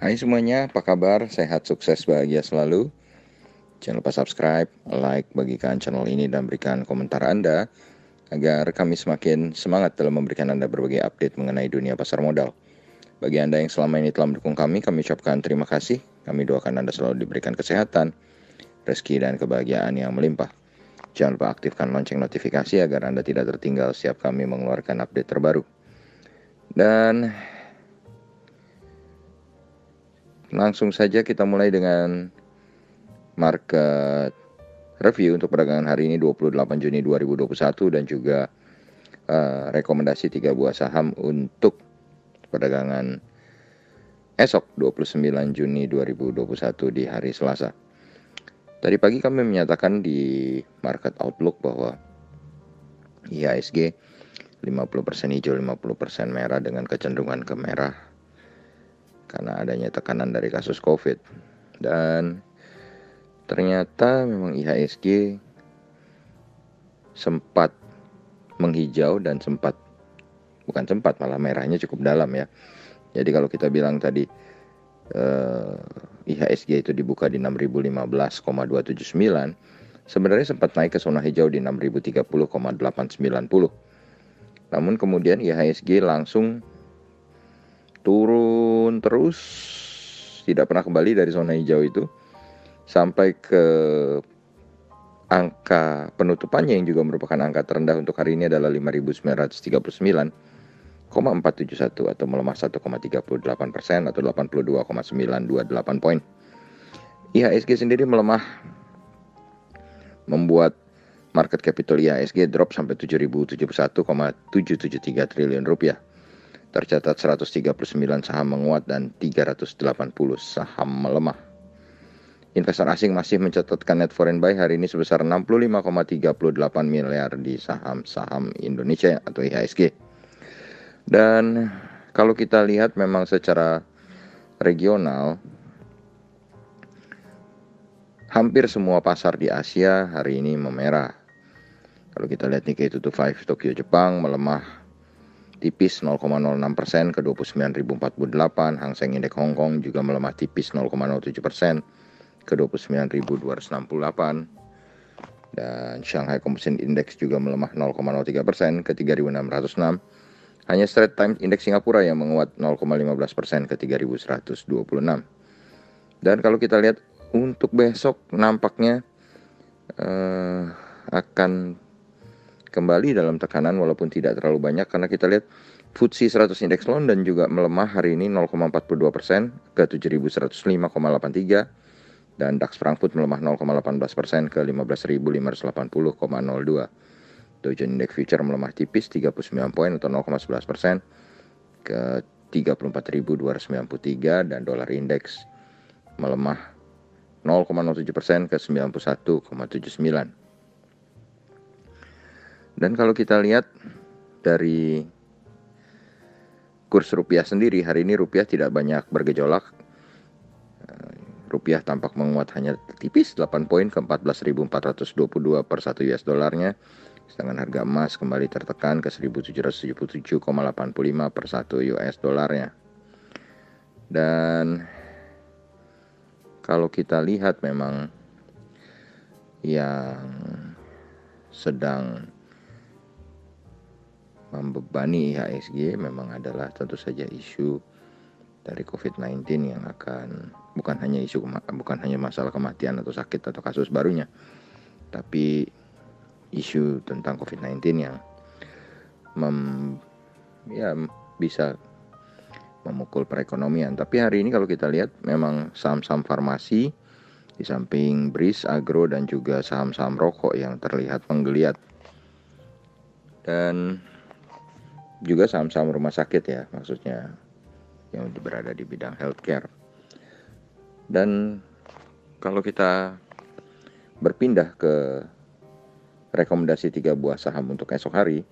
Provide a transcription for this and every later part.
Hai semuanya, apa kabar? Sehat, sukses, bahagia selalu. Jangan lupa subscribe, like, bagikan channel ini dan berikan komentar Anda agar kami semakin semangat dalam memberikan Anda berbagai update mengenai dunia pasar modal. Bagi Anda yang selama ini telah mendukung kami ucapkan terima kasih. Kami doakan Anda selalu diberikan kesehatan, rezeki, dan kebahagiaan yang melimpah. Jangan lupa aktifkan lonceng notifikasi agar Anda tidak tertinggal setiap kami mengeluarkan update terbaru. Dan langsung saja kita mulai dengan market review untuk perdagangan hari ini 28 Juni 2021 dan juga rekomendasi 3 buah saham untuk perdagangan esok 29 Juni 2021 di hari Selasa. Tadi pagi kami menyatakan di market outlook bahwa IHSG 50% hijau, 50% merah dengan kecenderungan ke merah karena adanya tekanan dari kasus COVID. Dan ternyata memang IHSG sempat menghijau dan malah merahnya cukup dalam ya. Jadi kalau kita bilang tadi IHSG itu dibuka di 6015,279, sebenarnya sempat naik ke zona hijau di 6030,890. Namun kemudian IHSG langsung turun terus, tidak pernah kembali dari zona hijau itu sampai ke angka penutupannya yang juga merupakan angka terendah untuk hari ini adalah 5.939,471 atau melemah 1,38% atau 82,928 poin. IHSG sendiri melemah membuat market capital IHSG drop sampai 7.071,773 triliun rupiah. Tercatat 139 saham menguat dan 380 saham melemah. Investor asing masih mencatatkan net foreign buy hari ini sebesar 65,38 miliar di saham-saham Indonesia atau IHSG. Dan kalau kita lihat memang secara regional, hampir semua pasar di Asia hari ini memerah. Kalau kita lihat Nikkei 225 Tokyo Jepang melemah tipis 0,06% ke 29.048, Hang Seng Indeks Hong Kong juga melemah tipis 0,07% ke 29.268, dan Shanghai Composite Index juga melemah 0,03% ke 3.606. Hanya Straits Times Index Singapura yang menguat 0,15% ke 3.126. Dan kalau kita lihat untuk besok nampaknya akan kembali dalam tekanan walaupun tidak terlalu banyak, karena kita lihat FTSE 100 Index London juga melemah hari ini 0,42% ke 7.105,83, dan DAX Frankfurt melemah 0,18% ke 15.580,02. Dow Jones Index Future melemah tipis 39 poin atau 0,11% ke 34.293, dan dolar indeks melemah 0,07% ke 91,79. Dan kalau kita lihat dari kurs rupiah sendiri, hari ini rupiah tidak banyak bergejolak. Rupiah tampak menguat hanya tipis 8 poin ke 14.422 per 1 US dolarnya. Sedangkan harga emas kembali tertekan ke 1.777,85 per 1 US dolarnya. Dan kalau kita lihat memang yang sedang membebani IHSG memang adalah tentu saja isu dari COVID-19 yang akan bukan hanya masalah kematian atau sakit atau kasus barunya, tapi isu tentang COVID-19 yang bisa memukul perekonomian. Tapi hari ini kalau kita lihat memang saham-saham farmasi di samping BRIS, Agro, dan juga saham-saham rokok yang terlihat menggeliat. Dan juga saham-saham rumah sakit ya, maksudnya yang berada di bidang healthcare. Dan kalau kita berpindah ke rekomendasi 3 buah saham untuk esok hari,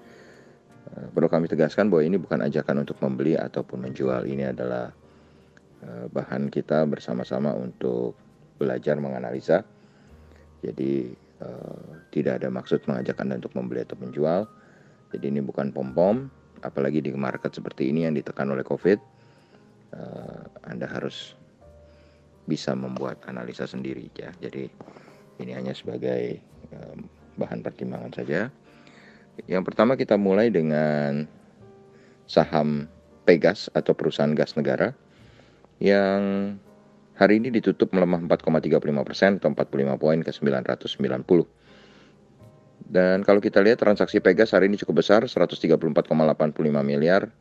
perlu kami tegaskan bahwa ini bukan ajakan untuk membeli ataupun menjual. Ini adalah bahan kita bersama-sama untuk belajar menganalisa. Jadi tidak ada maksud mengajak Anda untuk membeli atau menjual. Jadi ini bukan pom-pom, apalagi di market seperti ini yang ditekan oleh COVID. Anda harus bisa membuat analisa sendiri ya. Jadi ini hanya sebagai bahan pertimbangan saja. Yang pertama kita mulai dengan saham Pegas atau perusahaan gas negara yang hari ini ditutup melemah 4,35% atau 45 poin ke 990. Dan kalau kita lihat transaksi Pegas hari ini cukup besar, 134,85 miliar.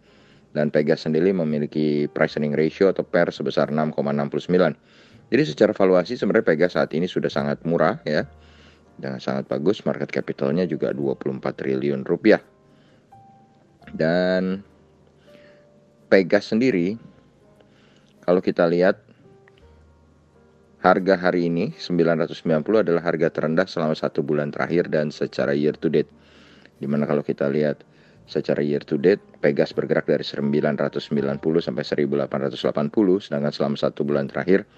Dan Pegas sendiri memiliki price earning ratio atau PER sebesar 6,69. Jadi secara valuasi sebenarnya Pegas saat ini sudah sangat murah ya. Dan sangat bagus, market capitalnya juga 24 triliun rupiah. Dan Pegas sendiri, kalau kita lihat harga hari ini 990 adalah harga terendah selama 1 bulan terakhir dan secara year to date. Dimana kalau kita lihat secara year to date, Pegas bergerak dari 990 sampai 1880, sedangkan selama 1 bulan terakhir,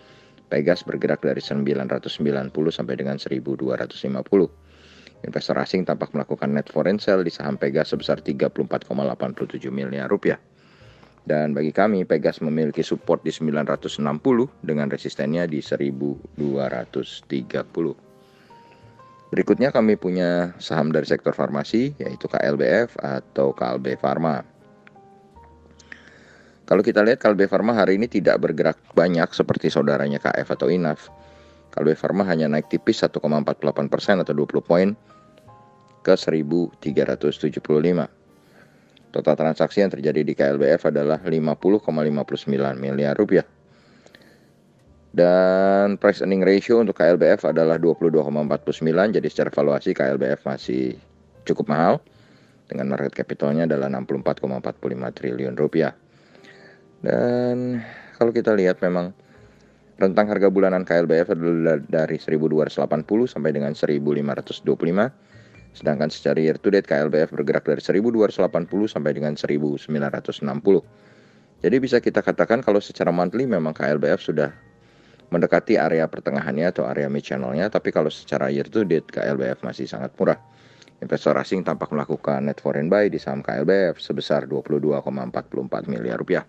Pegas bergerak dari 990 sampai dengan 1250. Investor asing tampak melakukan net foreign sale di saham Pegas sebesar 34,87 miliar rupiah. Dan bagi kami, Pegas memiliki support di 960 dengan resistennya di 1230. Berikutnya kami punya saham dari sektor farmasi, yaitu KLBF atau Kalbe Farma. Kalau kita lihat Kalbe Farma hari ini tidak bergerak banyak seperti saudaranya KF atau INAF. Kalbe Farma hanya naik tipis 1,48% atau 20 poin ke 1.375. Total transaksi yang terjadi di KLBF adalah 50,59 miliar rupiah. Dan price earning ratio untuk KLBF adalah 22,49, jadi secara valuasi KLBF masih cukup mahal dengan market capitalnya adalah 64,45 triliun rupiah. Dan kalau kita lihat memang rentang harga bulanan KLBF adalah dari 1.280 sampai dengan 1.525. Sedangkan secara year to date KLBF bergerak dari 1.280 sampai dengan 1.960. Jadi bisa kita katakan kalau secara monthly memang KLBF sudah mendekati area pertengahannya atau area mid channelnya, tapi kalau secara year to date KLBF masih sangat murah. Investor asing tampak melakukan net foreign buy di saham KLBF sebesar 22,44 miliar rupiah.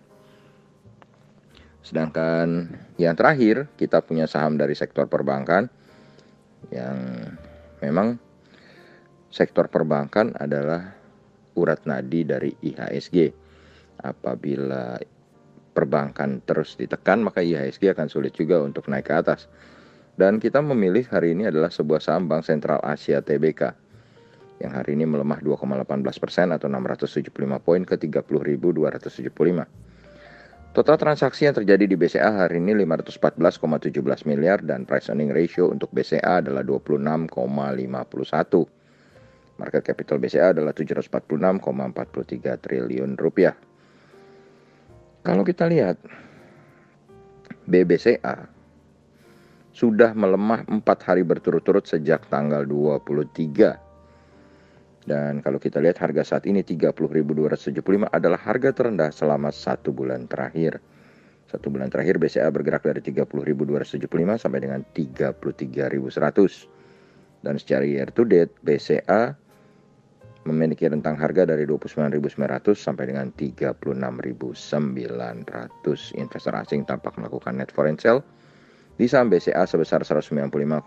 Sedangkan yang terakhir kita punya saham dari sektor perbankan yang memang sektor perbankan adalah urat nadi dari IHSG. Apabila perbankan terus ditekan maka IHSG akan sulit juga untuk naik ke atas. Dan kita memilih hari ini adalah sebuah saham Bank Sentral Asia TBK yang hari ini melemah 2,18% atau 675 poin ke 30.275. Total transaksi yang terjadi di BCA hari ini 514,17 miliar dan price earning ratio untuk BCA adalah 26,51. Market capital BCA adalah 746,43 triliun rupiah. Kalau kita lihat BBCA sudah melemah 4 hari berturut-turut sejak tanggal 23. Dan kalau kita lihat harga saat ini 30.275 adalah harga terendah selama 1 bulan terakhir. 1 bulan terakhir BCA bergerak dari 30.275 sampai dengan 33.100. Dan secara year to date BCA memiliki rentang harga dari 29.900 sampai dengan 36.900. Investor asing tampak melakukan net foreign sale di saham BCA sebesar 195,49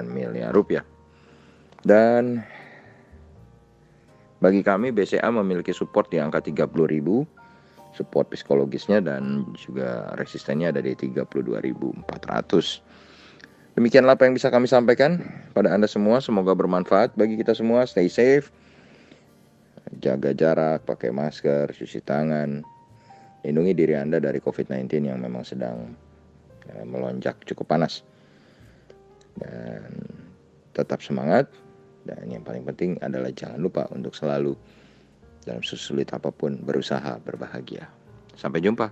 miliar rupiah. Dan bagi kami BCA memiliki support di angka 30.000, support psikologisnya dan juga resistennya ada di 32.400. Demikianlah apa yang bisa kami sampaikan pada Anda semua, semoga bermanfaat bagi kita semua. Stay safe, jaga jarak, pakai masker, cuci tangan, lindungi diri Anda dari COVID-19 yang memang sedang melonjak cukup panas. Dan tetap semangat. Dan yang paling penting adalah jangan lupa untuk selalu dalam sesulit apapun berusaha berbahagia. Sampai jumpa.